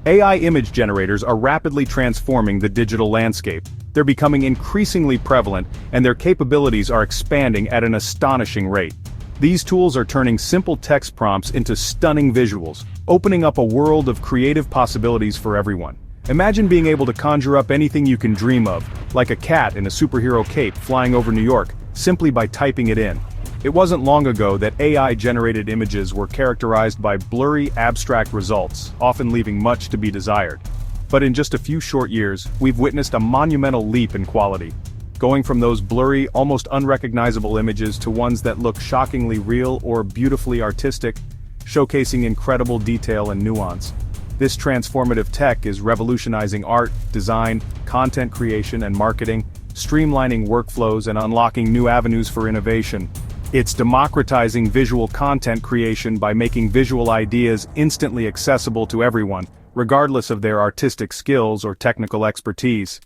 AI image generators are rapidly transforming the digital landscape. They're becoming increasingly prevalent, and their capabilities are expanding at an astonishing rate. These tools are turning simple text prompts into stunning visuals, opening up a world of creative possibilities for everyone. Imagine being able to conjure up anything you can dream of, like a cat in a superhero cape flying over New York, simply by typing it in. It wasn't long ago that AI-generated images were characterized by blurry, abstract results, often leaving much to be desired. But in just a few short years, we've witnessed a monumental leap in quality. Going from those blurry, almost unrecognizable images to ones that look shockingly real or beautifully artistic, showcasing incredible detail and nuance. This transformative tech is revolutionizing art, design, content creation and marketing, streamlining workflows and unlocking new avenues for innovation. It's democratizing visual content creation by making visual ideas instantly accessible to everyone, regardless of their artistic skills or technical expertise.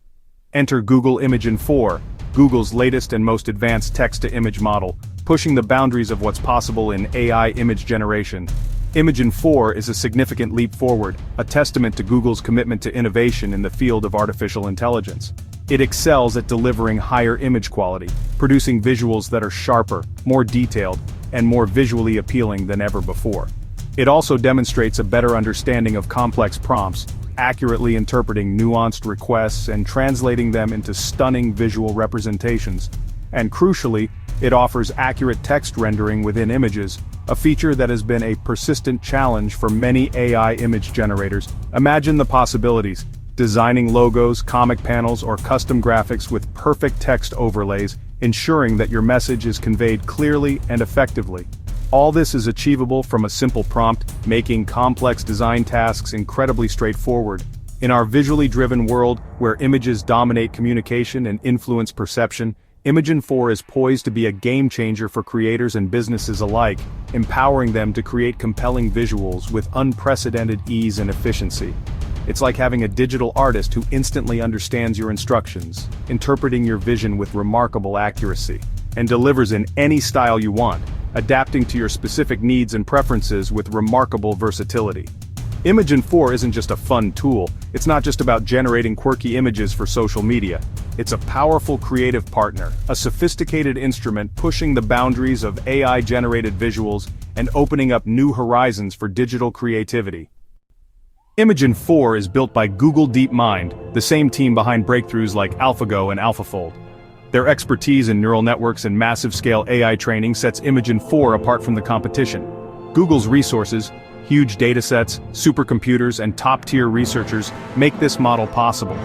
Enter Google Imagen 4, Google's latest and most advanced text-to-image model, pushing the boundaries of what's possible in AI image generation. Imagen 4 is a significant leap forward, a testament to Google's commitment to innovation in the field of artificial intelligence. It excels at delivering higher image quality, producing visuals that are sharper, more detailed, and more visually appealing than ever before. It also demonstrates a better understanding of complex prompts, accurately interpreting nuanced requests and translating them into stunning visual representations. And crucially, it offers accurate text rendering within images, a feature that has been a persistent challenge for many AI image generators. Imagine the possibilities: designing logos, comic panels, or custom graphics with perfect text overlays, ensuring that your message is conveyed clearly and effectively. All this is achievable from a simple prompt, making complex design tasks incredibly straightforward. In our visually driven world, where images dominate communication and influence perception, Imagen 4 is poised to be a game-changer for creators and businesses alike, empowering them to create compelling visuals with unprecedented ease and efficiency. It's like having a digital artist who instantly understands your instructions, interpreting your vision with remarkable accuracy, and delivers in any style you want, adapting to your specific needs and preferences with remarkable versatility. Imagen 4 isn't just a fun tool, it's not just about generating quirky images for social media. It's a powerful creative partner, a sophisticated instrument pushing the boundaries of AI-generated visuals and opening up new horizons for digital creativity. Imagen 4 is built by Google DeepMind, the same team behind breakthroughs like AlphaGo and AlphaFold. Their expertise in neural networks and massive-scale AI training sets Imagen 4 apart from the competition. Google's resources, huge datasets, supercomputers, and top-tier researchers make this model possible.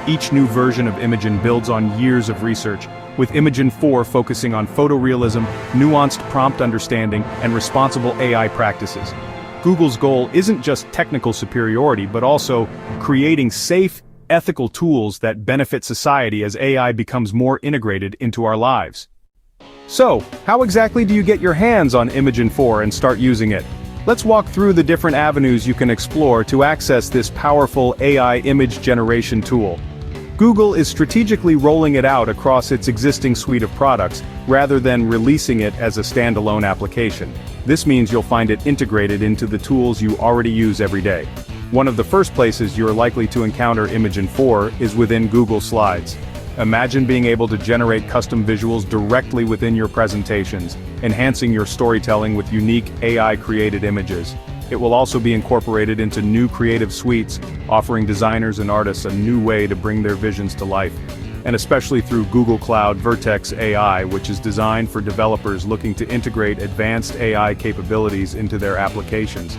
Each new version of Imagen builds on years of research, with Imagen 4 focusing on photorealism, nuanced prompt understanding, and responsible AI practices. Google's goal isn't just technical superiority but also creating safe, ethical tools that benefit society as AI becomes more integrated into our lives. So, how exactly do you get your hands on Imagen 4 and start using it? Let's walk through the different avenues you can explore to access this powerful AI image generation tool. Google is strategically rolling it out across its existing suite of products, rather than releasing it as a standalone application. This means you'll find it integrated into the tools you already use every day. One of the first places you're likely to encounter Imagen 4 is within Google Slides. Imagine being able to generate custom visuals directly within your presentations, enhancing your storytelling with unique AI-created images. It will also be incorporated into new creative suites, offering designers and artists a new way to bring their visions to life. And especially through Google Cloud Vertex AI, which is designed for developers looking to integrate advanced AI capabilities into their applications.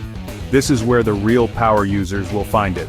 This is where the real power users will find it.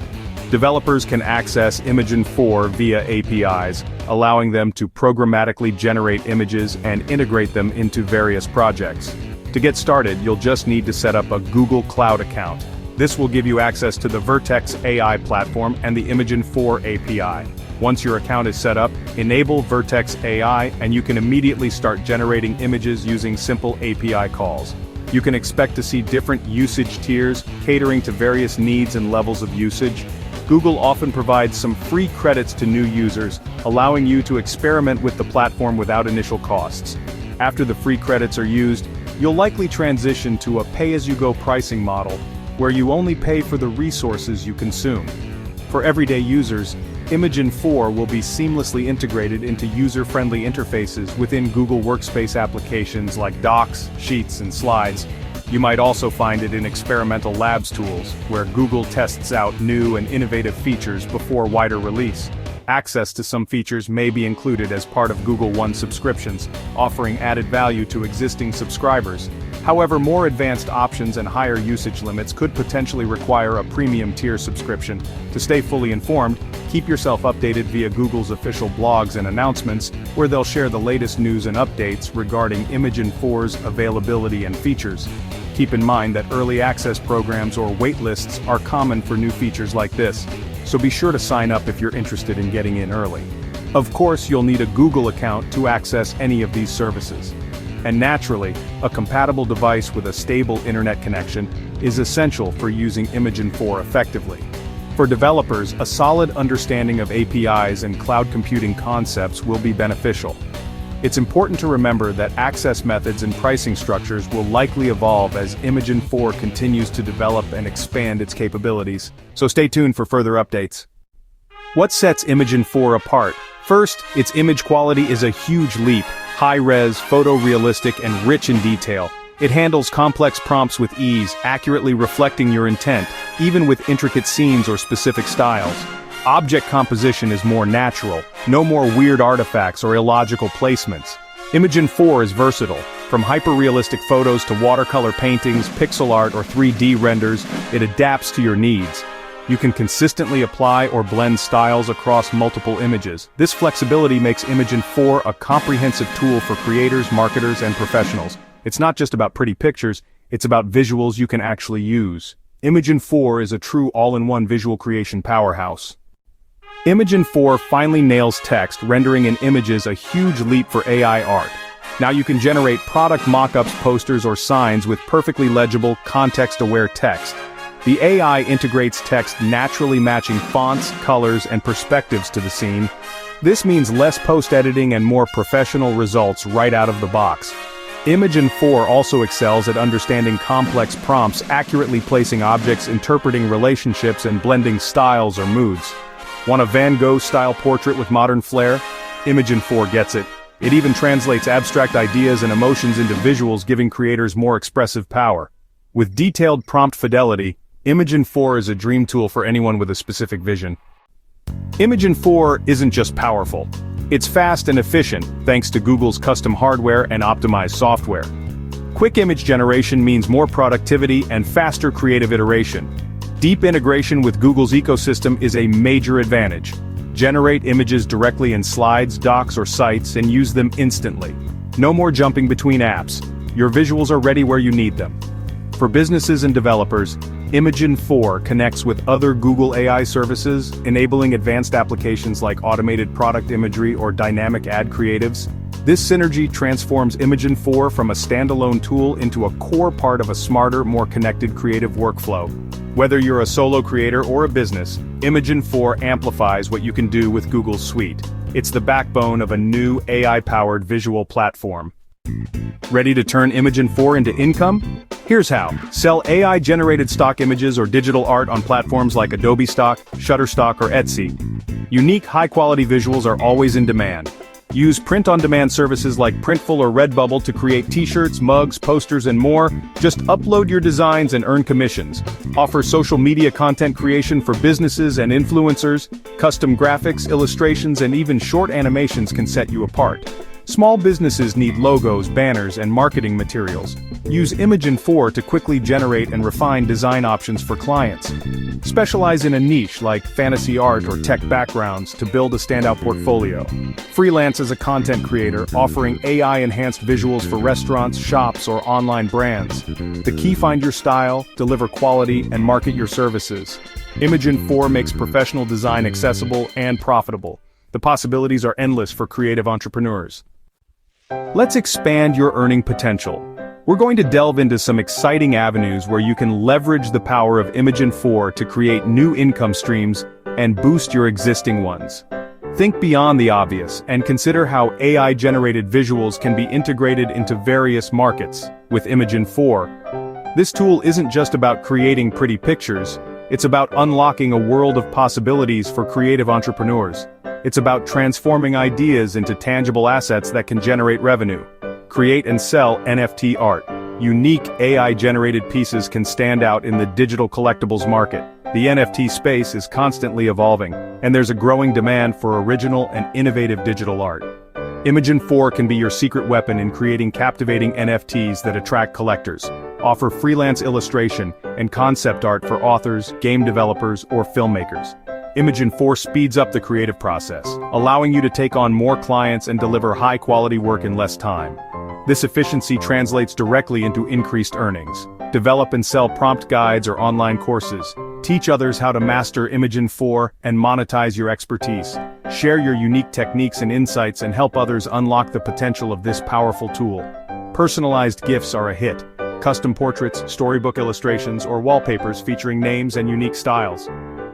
Developers can access Imagen 4 via APIs, allowing them to programmatically generate images and integrate them into various projects. To get started, you'll just need to set up a Google Cloud account. This will give you access to the Vertex AI platform and the Imagen 4 API. Once your account is set up, enable Vertex AI and you can immediately start generating images using simple API calls. You can expect to see different usage tiers, catering to various needs and levels of usage. Google often provides some free credits to new users, allowing you to experiment with the platform without initial costs. After the free credits are used, you'll likely transition to a pay-as-you-go pricing model. where you only pay for the resources you consume. For everyday users, Imagen 4 will be seamlessly integrated into user-friendly interfaces within Google Workspace applications like Docs, Sheets, and Slides. You might also find it in experimental labs tools, where Google tests out new and innovative features before wider release. Access to some features may be included as part of Google One subscriptions, offering added value to existing subscribers. However, more advanced options and higher usage limits could potentially require a premium tier subscription. To stay fully informed, keep yourself updated via Google's official blogs and announcements, where they'll share the latest news and updates regarding Imagen 4's availability and features. Keep in mind that early access programs or waitlists are common for new features like this, so be sure to sign up if you're interested in getting in early. Of course, you'll need a Google account to access any of these services. And naturally, a compatible device with a stable internet connection is essential for using Imagen 4 effectively. For developers, a solid understanding of APIs and cloud computing concepts will be beneficial. It's important to remember that access methods and pricing structures will likely evolve as Imagen 4 continues to develop and expand its capabilities, so stay tuned for further updates. What sets Imagen 4 apart? First, its image quality is a huge leap, high-res, photorealistic, and rich in detail. It handles complex prompts with ease, accurately reflecting your intent, even with intricate scenes or specific styles. Object composition is more natural, no more weird artifacts or illogical placements. Imagen 4 is versatile. From hyper-realistic photos to watercolor paintings, pixel art, or 3D renders, it adapts to your needs. You can consistently apply or blend styles across multiple images. This flexibility makes Imagen 4 a comprehensive tool for creators, marketers, and professionals. It's not just about pretty pictures, it's about visuals you can actually use. Imagen 4 is a true all-in-one visual creation powerhouse. Imagen 4 finally nails text, rendering in images a huge leap for AI art. Now you can generate product mock-ups, posters, or signs with perfectly legible, context-aware text. The AI integrates text naturally matching fonts, colors, and perspectives to the scene. This means less post-editing and more professional results right out of the box. Imagen 4 also excels at understanding complex prompts, accurately placing objects, interpreting relationships, and blending styles or moods. Want a Van Gogh-style portrait with modern flair? Imagen 4 gets it. It even translates abstract ideas and emotions into visuals, giving creators more expressive power. With detailed prompt fidelity, Imagen 4 is a dream tool for anyone with a specific vision. Imagen 4 isn't just powerful. It's fast and efficient, thanks to Google's custom hardware and optimized software. Quick image generation means more productivity and faster creative iteration. Deep integration with Google's ecosystem is a major advantage. Generate images directly in Slides, Docs, or Sites and use them instantly. No more jumping between apps. Your visuals are ready where you need them. For businesses and developers, Imagen 4 connects with other Google AI services, enabling advanced applications like automated product imagery or dynamic ad creatives. This synergy transforms Imagen 4 from a standalone tool into a core part of a smarter, more connected creative workflow. Whether you're a solo creator or a business, Imagen 4 amplifies what you can do with Google's suite. It's the backbone of a new AI-powered visual platform. Ready to turn Imagen 4 into income? Here's how. Sell AI-generated stock images or digital art on platforms like Adobe Stock, Shutterstock, or Etsy. Unique, high-quality visuals are always in demand. Use print-on-demand services like Printful or Redbubble to create t-shirts, mugs, posters, and more. Just upload your designs and earn commissions. Offer social media content creation for businesses and influencers. Custom graphics, illustrations, and even short animations can set you apart. Small businesses need logos, banners, and marketing materials. Use Imagen 4 to quickly generate and refine design options for clients. Specialize in a niche like fantasy art or tech backgrounds to build a standout portfolio. Freelance as a content creator, offering AI-enhanced visuals for restaurants, shops, or online brands. The key: find your style, deliver quality, and market your services. Imagen 4 makes professional design accessible and profitable. The possibilities are endless for creative entrepreneurs. Let's expand your earning potential. We're going to delve into some exciting avenues where you can leverage the power of Imagen 4 to create new income streams and boost your existing ones. Think beyond the obvious and consider how AI-generated visuals can be integrated into various markets. With Imagen 4, This tool isn't just about creating pretty pictures, it's about unlocking a world of possibilities for creative entrepreneurs. It's about transforming ideas into tangible assets that can generate revenue. Create and sell NFT art. Unique AI-generated pieces can stand out in the digital collectibles market. The NFT space is constantly evolving, and there's a growing demand for original and innovative digital art. Imagen 4 can be your secret weapon in creating captivating NFTs that attract collectors. Offer freelance illustration and concept art for authors, game developers, or filmmakers. Imagen 4 speeds up the creative process, allowing you to take on more clients and deliver high-quality work in less time. This efficiency translates directly into increased earnings. Develop and sell prompt guides or online courses. Teach others how to master Imagen 4 and monetize your expertise. Share your unique techniques and insights and help others unlock the potential of this powerful tool. Personalized gifts are a hit. Custom portraits, storybook illustrations, or wallpapers featuring names and unique styles.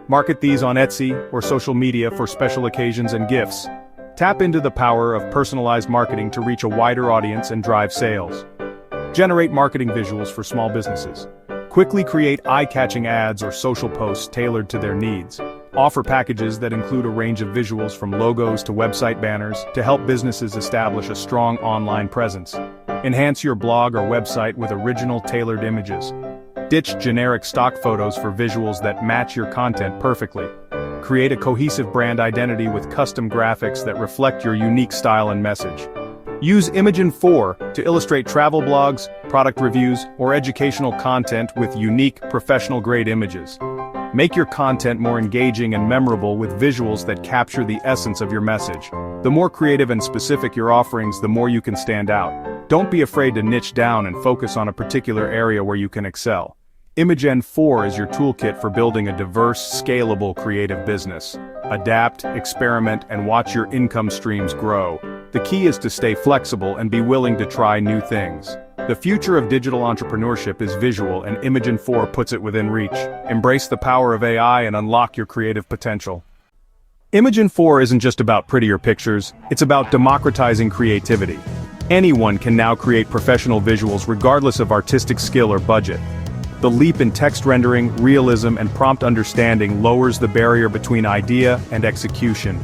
Market these on Etsy or social media for special occasions and gifts. Tap into the power of personalized marketing to reach a wider audience and drive sales. Generate marketing visuals for small businesses. Quickly create eye-catching ads or social posts tailored to their needs. Offer packages that include a range of visuals from logos to website banners to help businesses establish a strong online presence. Enhance your blog or website with original tailored images. Ditch generic stock photos for visuals that match your content perfectly. Create a cohesive brand identity with custom graphics that reflect your unique style and message. Use Imagen 4 to illustrate travel blogs, product reviews, or educational content with unique, professional-grade images. Make your content more engaging and memorable with visuals that capture the essence of your message. The more creative and specific your offerings, the more you can stand out. Don't be afraid to niche down and focus on a particular area where you can excel. Imagen 4 is your toolkit for building a diverse, scalable creative business. Adapt, experiment, and watch your income streams grow. The key is to stay flexible and be willing to try new things. The future of digital entrepreneurship is visual, and Imagen 4 puts it within reach. Embrace the power of AI and unlock your creative potential. Imagen 4 isn't just about prettier pictures, it's about democratizing creativity. Anyone can now create professional visuals regardless of artistic skill or budget. The leap in text rendering, realism, and prompt understanding lowers the barrier between idea and execution.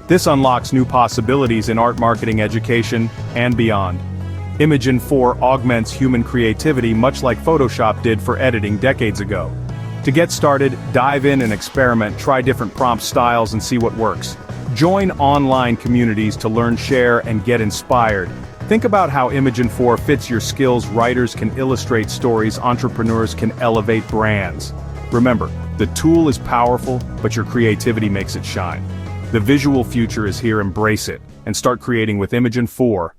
This unlocks new possibilities in art marketing, education, and beyond. Imagen 4 augments human creativity much like Photoshop did for editing decades ago. To get started, dive in and experiment, try different prompt styles and see what works. Join online communities to learn, share, and get inspired. Think about how Imagen 4 fits your skills. Writers can illustrate stories, entrepreneurs can elevate brands. Remember, the tool is powerful, but your creativity makes it shine. The visual future is here, embrace it, and start creating with Imagen 4